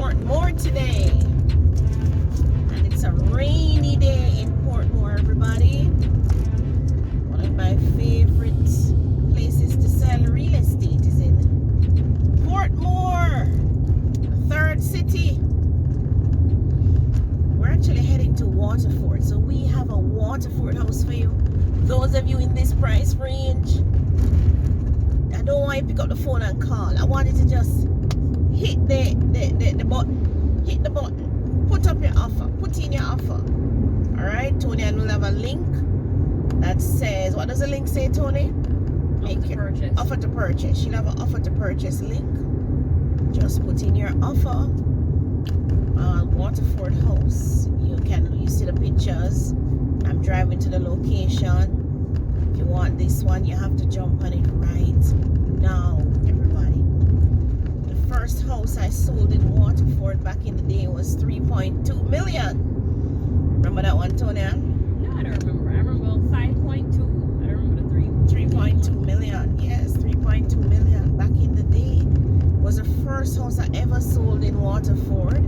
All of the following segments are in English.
Portmore today. And it's a rainy day in Portmore, everybody. One of my favorite places to sell real estate is in Portmore, the third city. We're actually heading to Waterford, so we have a Waterford house for you. Those of you in this price range, I don't want you to pick up the phone and call. I want you to just hit the button. Hit the button. Put up your offer. Put in your offer. Alright, Tony, and we'll have a link that says, what does the link say, Tony? Offer to purchase. Offer to purchase. She'll have an offer to purchase link. Just put in your offer. Waterford house. You see the pictures. I'm driving to the location. If you want this one, you have to jump on it right now, everybody. The first house I sold in Waterford back in the day was 3.2 million. Remember that one, Tony? No, I don't remember. I remember 5.2. I don't remember the 3.2 million. Yes, 3.2 million back in the day. It was the first house I ever sold in Waterford.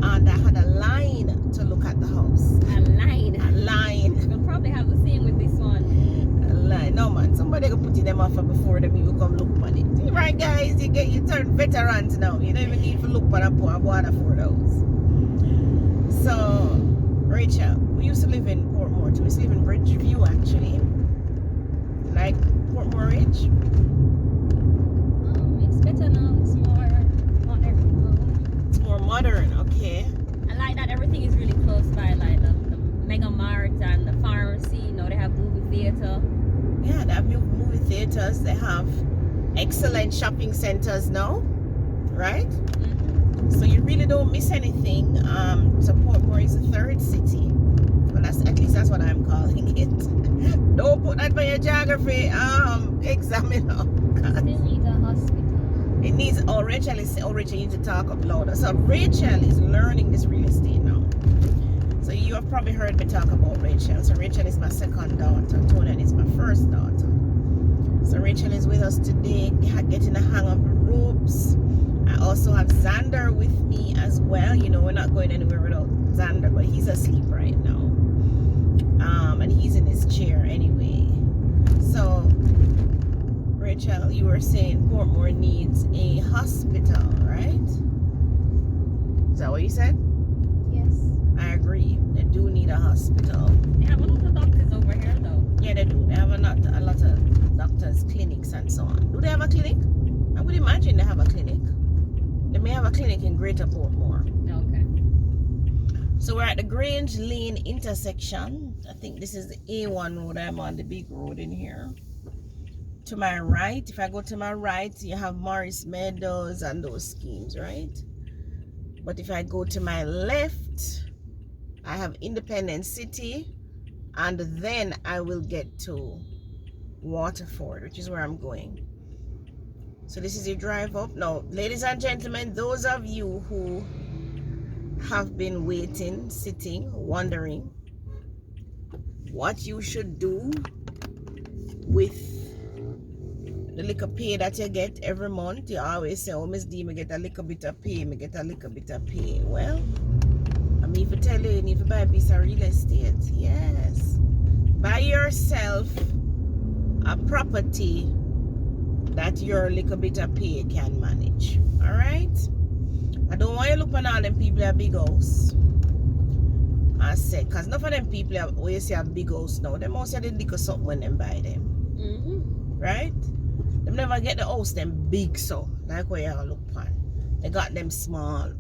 And I had a line to look at the house. A line. A line. We'll probably have the same with this one. A line. No man, somebody can put in them offer before them you come look on it. See, right guys, you turn veterans now. You don't even need to look for a Waterford house. So, Rachel, we used to live in Portmore too. We used to live in Bridgeview actually. Like Portmore Ridge. It's better now. It's more modern. It's more modern, okay. I like that everything is really close by, like the Mega Mart and the pharmacy. You know, they have movie theater. Yeah, they have movie theaters. They have excellent shopping centers now, right? Mm-hmm. So you really don't miss anything. So Portmore is the third city. Well, at least that's what I'm calling it. Don't put that by your geography examiner. Still need a hospital. It needs. Rachel you need to talk up louder. So Rachel is learning this real estate now. So you have probably heard me talk about Rachel. So Rachel is my second daughter. Tony is my first daughter. So Rachel is with us today, getting the hang of the ropes. I also have Xander with me as well. You know, we're not going anywhere without Xander, but he's asleep right now. And he's in his chair anyway. So Rachel, you were saying Portmore needs a hospital, right? Is that what you said? Yes. I agree. They do need a hospital. They have a lot of doctors over here, though. Yeah, they do. They have a lot of doctors, clinics, and so on. Do they have a clinic? I would imagine they have a clinic. They may have a clinic in Greater Portmore. Okay. So we're at the Grange Lane intersection. I think this is the A1 road. I'm on the big road in here. To my right, if I go to my right, you have Morris Meadows and those schemes, right? But if I go to my left, I have Independence City, and then I will get to Waterford, which is where I'm going. So this is your drive up. Now, ladies and gentlemen, those of you who have been waiting, sitting, wondering what you should do with the little pay that you get every month, you always say, oh, Miss D, me get a little bit of pay, me get a little bit of pay. Well, I mean, if you tell you need to buy a piece of real estate, yes. Buy yourself a property that your little bit of pay can manage. Alright? I don't want you to look on all them people at big house. I said, because none of them people where you see a big house now, they must have the liquor something when they buy them. Mm-hmm. Right? They never get the house them big so, like where you all look on. They got them small.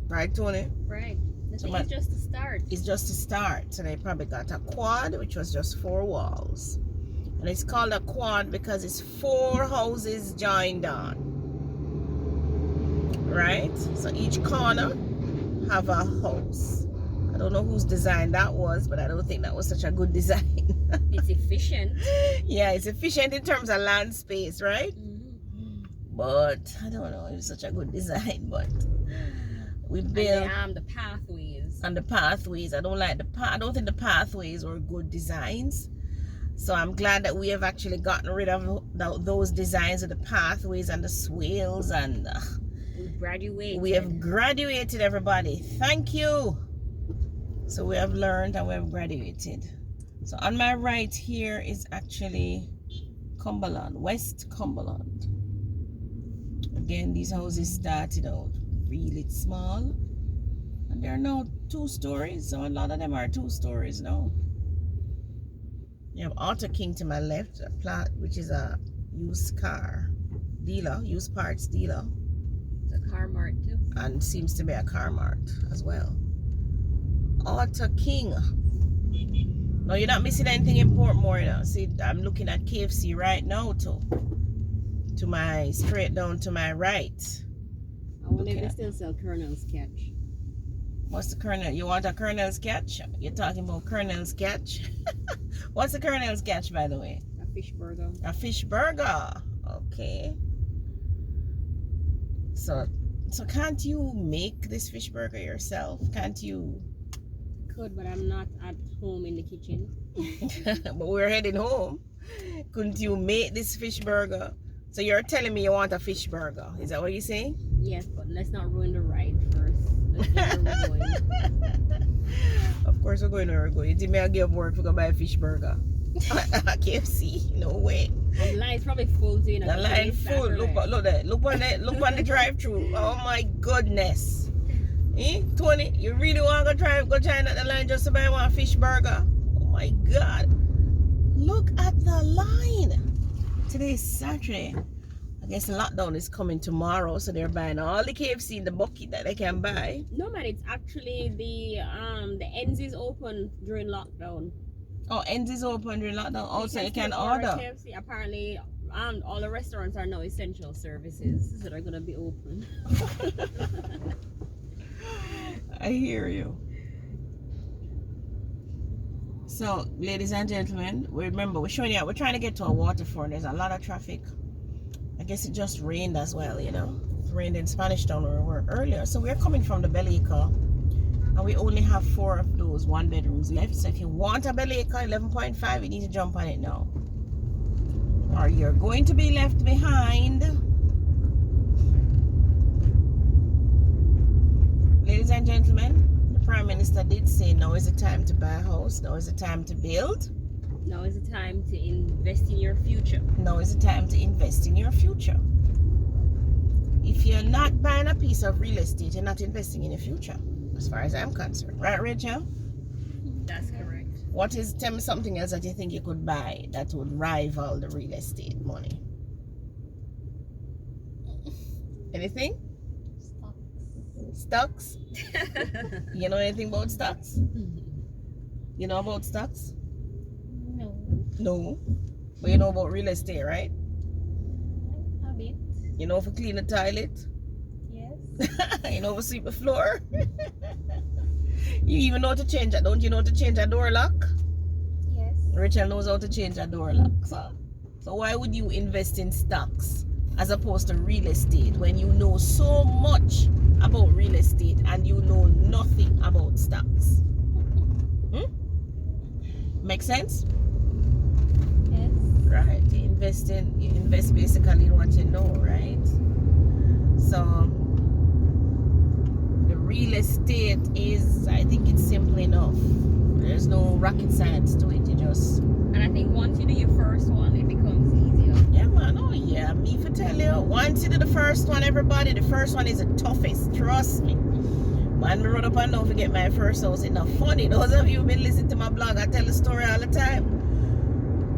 Right, Tony? Right. The So thing is just to start. It's just to start. So they probably got a quad, which was just 4 walls. And it's called a quad because it's 4 houses joined on. Right? So each corner have a house. I don't know whose design that was, but I don't think that was such a good design. It's efficient. Yeah, it's efficient in terms of land space, right? Mm-hmm. But I don't know, it was such a good design, but we built And the pathways. and the pathways. I don't think the pathways were good designs. So I'm glad that we have actually gotten rid of those designs of the pathways and the swales and We graduated. We have graduated, everybody. Thank you. So we have learned and we have graduated. So on my right here is actually Cumberland, West Cumberland. Again, these houses started out really small. And they're now 2 stories. So a lot of them are 2 stories now. You have Auto King to my left, which is a used car dealer, used parts dealer. It's a car mart too. And seems to be a car mart as well. Auto King. No, you're not missing anything in Portmore, you know. See, I'm looking at KFC right now too. To my straight down to my right. I wonder if they still sell Colonel's Catch. What's the Colonel? You want a Colonel's Catch? You're talking about Colonel's Catch? What's the Colonel's Catch, by the way? A fish burger. A fish burger. Okay. So can't you make this fish burger yourself? Can't you? Could, but I'm not at home in the kitchen. But we're heading home. Couldn't you make this fish burger? So you're telling me you want a fish burger? Is that what you're saying? Yes, but let's not ruin the ride first. Let's get where we're going. Of course we're going where we're going. You think me I'll give up work to go buy a fish burger? KFC? No way. And the line's probably full too. You know, The line full. Look there. Look on the drive-through. Oh my goodness. Tony, you really want to go join at the line just to buy one fish burger? Oh my God. Look at the line. Today is Saturday. I guess the lockdown is coming tomorrow, so they're buying all the KFC in the bucket that they can buy. No man, it's actually the ends is open during lockdown. Oh, ends is open during lockdown. Also, you can still order. KFC. Apparently, all the restaurants are now essential services, so they're gonna be open. I hear you. So, ladies and gentlemen, remember we're showing you. We're trying to get to a Waterford. There's a lot of traffic. I guess it just rained as well, you know. It rained in Spanish Town where we were earlier. So we're coming from the Ballater, and we only have 4 of those 1-bedrooms left. So if you want a Ballater 11.5, you need to jump on it now, or you're going to be left behind. Ladies and gentlemen, the Prime Minister did say now is the time to buy a house. Now is the time to build. Now is the time to invest in your future. Now is the time to invest in your future. If you're not buying a piece of real estate, you're not investing in your future, as far as I'm concerned. Right, Rachel? That's correct. Tell me something else that you think you could buy that would rival the real estate money. Anything? Stocks? You know anything about stocks? You know about stocks? No. But you know about real estate, right? A bit. You know if you clean the toilet? Yes. You know if you sweep the floor? You even know how to change that. Don't you know how to change a door lock? Yes. Rachel knows how to change a door lock. So why would you invest in stocks as opposed to real estate when you know so much about real estate and you know nothing about stocks? Make sense? Yes. Right. You invest basically in what you know, right? So the real estate is, I think it's simple enough. There's no rocket science to it. You just, And I think once you do your first one, it becomes easier. yeah man, oh yeah, me for tell you, once you do the first one, everybody, the first one is the toughest, trust me. Man, me run up and don't forget my first house. It's not funny. Those of you who've been listening to my blog, I tell the story all the time.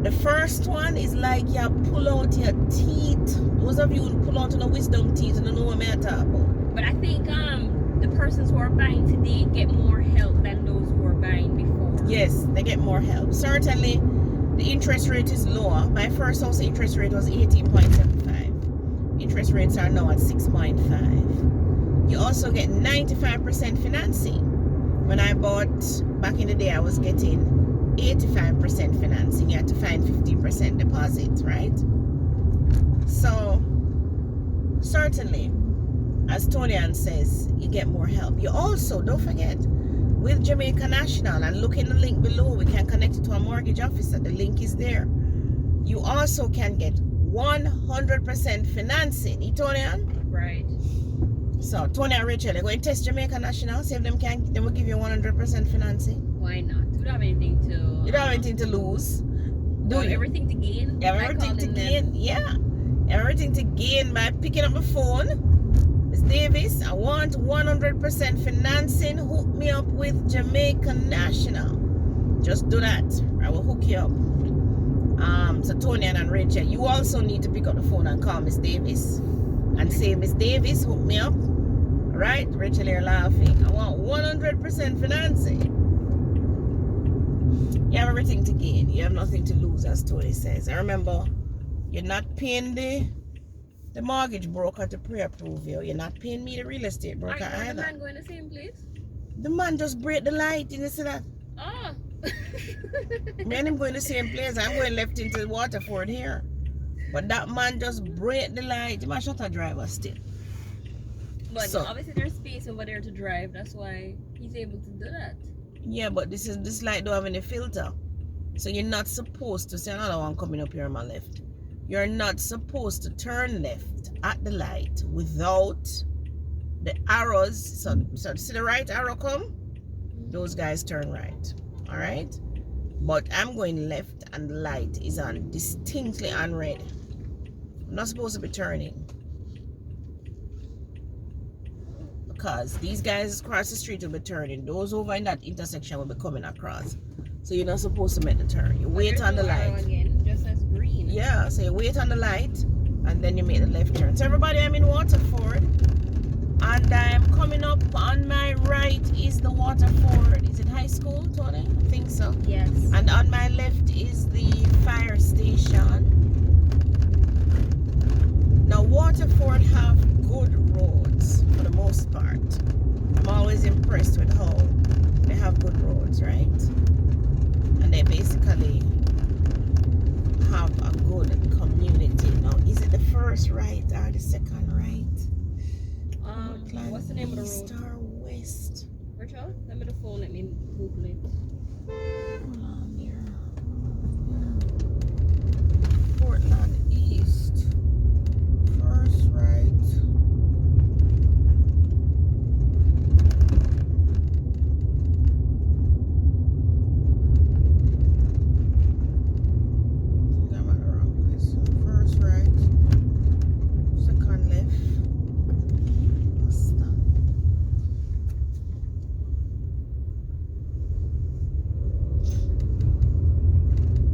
The first one is like you pull out your teeth. Those of you who pull out the wisdom teeth, and don't know what I'm talking about. But I think the persons who are buying today get more help than those who were buying before. Yes, they get more help. Certainly, the interest rate is lower. My first house interest rate was 18.75. Interest rates are now at 6.5. You also get 95% financing. When I bought back in the day, I was getting 85% financing. You had to find 15% deposit, right? So certainly, as Tonian says, you get more help. You also, don't forget, with Jamaica National, and look in the link below, we can connect it to a mortgage officer. The link is there. You also can get 100% financing. Tonian? Right. So Tony and Rachel, they're going to test Jamaica National, see if they will give you 100% financing. Why not? You don't have anything to. You don't have anything to lose. Do everything to gain. You have everything to gain. Yeah. Everything to gain by picking up the phone. Miss Davis, I want 100% financing. Hook me up with Jamaica National. Just do that. I will hook you up. So Tony and Rachel, you also need to pick up the phone and call Miss Davis and say, Miss Davis, hook me up. Right? Rachel, you're laughing. I want 100% financing. You have everything to gain. You have nothing to lose, as Tony says. And remember, you're not paying the mortgage broker to pre-approve you. You're not paying me, the real estate broker, either. The man going the same place? The man just break the light. You see that? Oh. Me and him going the same place. I'm going left into Waterford here. But that man just break the light. He must shut a driver still. But obviously there's space over there to drive. That's why he's able to do that. Yeah, but this light don't have any filter. So you're not supposed to see another one coming up here on my left. You're not supposed to turn left at the light without the arrows. So see the right arrow come? Those guys turn right. Alright? But I'm going left and the light is on distinctly on red. I'm not supposed to be turning. Because these guys across the street will be turning. Those over in that intersection will be coming across. So you're not supposed to make the turn. You wait on the light. Again, just as green. Yeah, so you wait on the light and then you make the left turn. So everybody, I'm in Waterford and I'm coming up on my right is the Waterford. Is it high school, Tony? I think so. Yes. And on my left is the fire station. Now Waterford have good roads for the most part. I'm always impressed with how they have good roads, right? And they basically have a good community. Now, is it the first right or the second right? What's the name of the road? East or west? Rachel, let me the phone. Let me Google it. Hold on here. Portland East. First right. I'm at the wrong place. First right. Second left. Stop.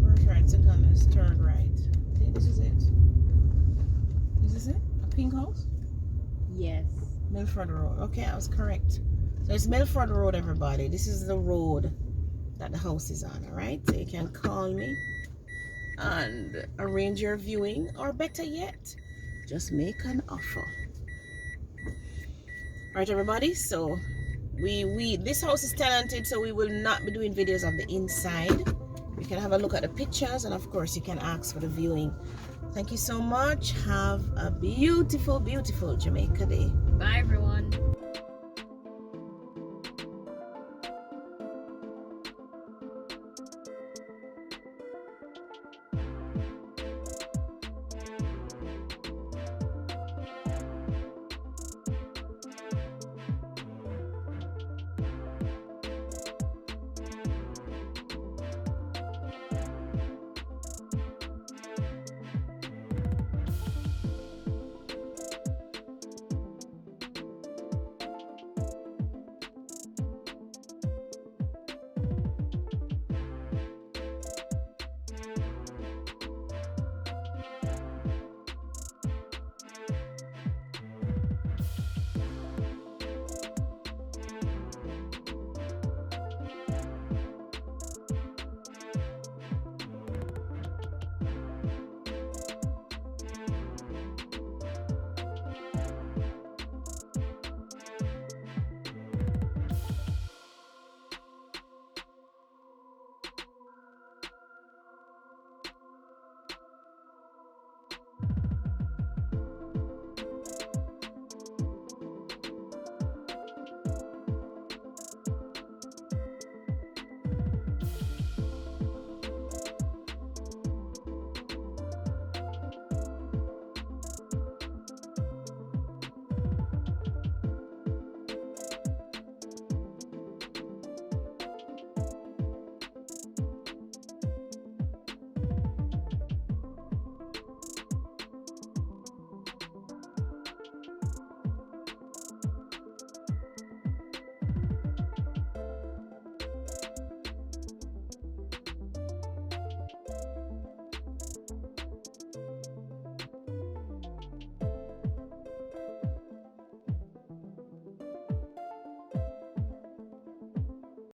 First right, second left, third right. I think this is it. Is this it? A pink house? Yes. Milford Road. Okay, I was correct. So it's Milford Road, everybody. This is the road that the house is on, alright? So you can call me and arrange your viewing, or better yet, just make an offer. Alright, everybody, so this house is tenanted, so we will not be doing videos of the inside. You can have a look at the pictures, and of course you can ask for the viewing. Thank you so much. Have a beautiful, beautiful Jamaica day. Bye, everyone.